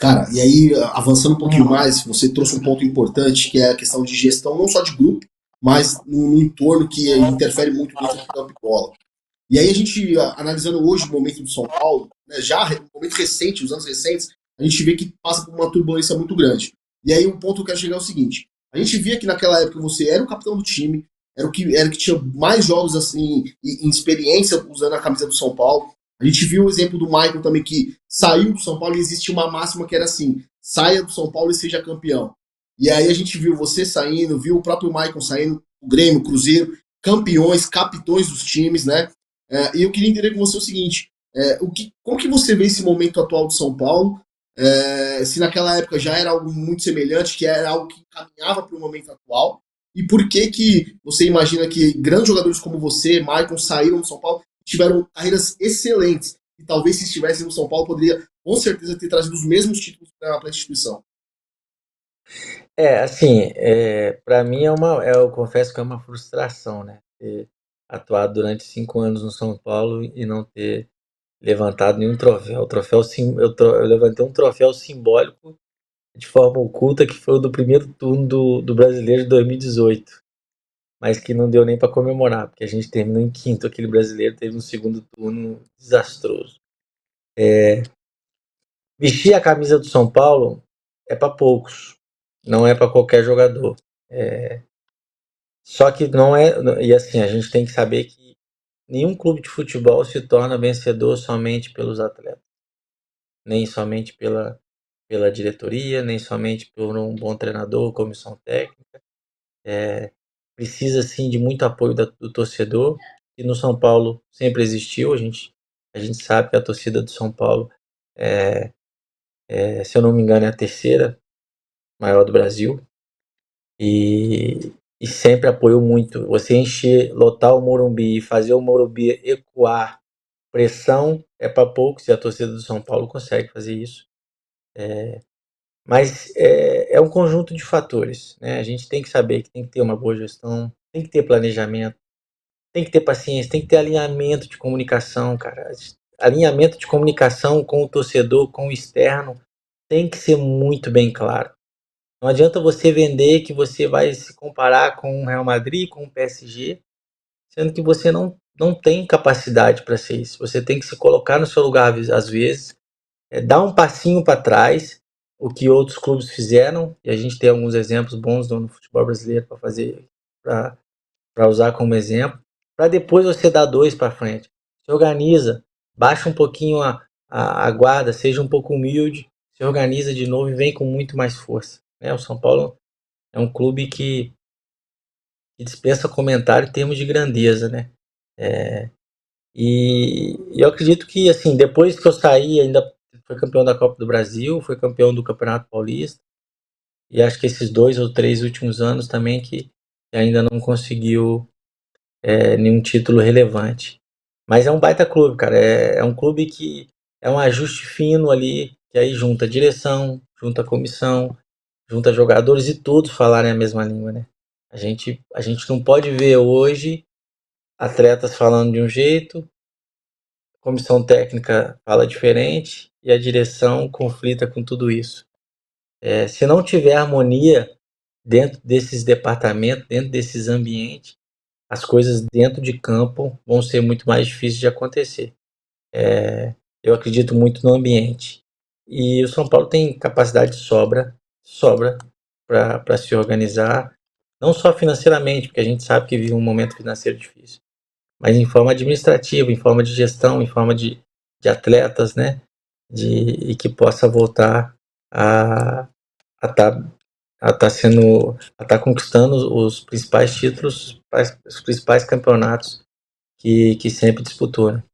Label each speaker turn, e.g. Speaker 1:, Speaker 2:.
Speaker 1: Cara, e aí, avançando um pouquinho mais, você trouxe um ponto importante, que é a questão de gestão, não só de grupo, mas no entorno que interfere muito dentro do campo e bola. E aí a gente, analisando hoje o momento do São Paulo, né, já no momento recente, os anos recentes, a gente vê que passa por uma turbulência muito grande. E aí um ponto que eu quero chegar é o seguinte, a gente via que naquela época você era o capitão do time, era o que tinha mais jogos assim, em experiência usando a camisa do São Paulo. A gente viu o exemplo do Michael também, que saiu do São Paulo e existia uma máxima que era assim, saia do São Paulo e seja campeão. E aí a gente viu você saindo, viu o próprio Michael saindo, o Grêmio, o Cruzeiro, campeões, capitões dos times, né? E eu queria entender com você o seguinte: como que você vê esse momento atual do São Paulo? Se naquela época já era algo muito semelhante, que era algo que caminhava para o momento atual, e por que você imagina que grandes jogadores como você, Maicon, saíram do São Paulo e tiveram carreiras excelentes, e talvez se estivessem no São Paulo poderia com certeza ter trazido os mesmos títulos para a instituição?
Speaker 2: Assim, para mim eu confesso que é uma frustração, né? Ter atuado durante 5 anos no São Paulo e não ter levantado nenhum troféu. Eu levantei um troféu simbólico de forma oculta, que foi o do primeiro turno do Brasileiro de 2018, mas que não deu nem para comemorar, porque a gente terminou em quinto. Aquele brasileiro teve um segundo turno desastroso. Vestir a camisa do São Paulo é para poucos, não é para qualquer jogador. Só que não é. E assim, a gente tem que saber que nenhum clube de futebol se torna vencedor somente pelos atletas, nem somente pela diretoria, nem somente por um bom treinador, comissão técnica. Precisa sim de muito apoio do torcedor, que no São Paulo sempre existiu. A gente sabe que a torcida do São Paulo, se eu não me engano, é a terceira maior do Brasil. E sempre apoiou muito. Você encher, lotar o Morumbi e fazer o Morumbi ecoar pressão é para poucos, e a torcida do São Paulo consegue fazer isso. Mas é um conjunto de fatores, né? A gente tem que saber que tem que ter uma boa gestão, tem que ter planejamento, tem que ter paciência, tem que ter alinhamento de comunicação, cara. Alinhamento de comunicação com o torcedor, com o externo, tem que ser muito bem claro. Não adianta você vender que você vai se comparar com o Real Madrid, com o PSG, sendo que você não tem capacidade para ser isso. Você tem que se colocar no seu lugar às vezes, dar um passinho para trás, o que outros clubes fizeram, e a gente tem alguns exemplos bons no futebol brasileiro para fazer, para usar como exemplo, para depois você dar dois para frente. Se organiza, baixa um pouquinho a guarda, seja um pouco humilde, se organiza de novo e vem com muito mais força. O São Paulo é um clube que dispensa comentário em termos de grandeza, né? E eu acredito que, assim, depois que eu saí, ainda foi campeão da Copa do Brasil, foi campeão do Campeonato Paulista, e acho que esses 2 ou 3 últimos anos também que ainda não conseguiu nenhum título relevante. Mas é um baita clube, cara. É um clube que é um ajuste fino ali, que aí junta direção, junta comissão, junta jogadores e todos falarem a mesma língua, né? A gente não pode ver hoje atletas falando de um jeito, comissão técnica fala diferente e a direção conflita com tudo isso. Se não tiver harmonia dentro desses departamentos, dentro desses ambientes, as coisas dentro de campo vão ser muito mais difíceis de acontecer. Eu acredito muito no ambiente. E o São Paulo tem capacidade de sobra para se organizar, não só financeiramente, porque a gente sabe que vive um momento financeiro difícil, mas em forma administrativa, em forma de gestão, em forma de atletas, né? E que possa voltar a estar a tá conquistando os principais títulos, os principais campeonatos que sempre disputou, né?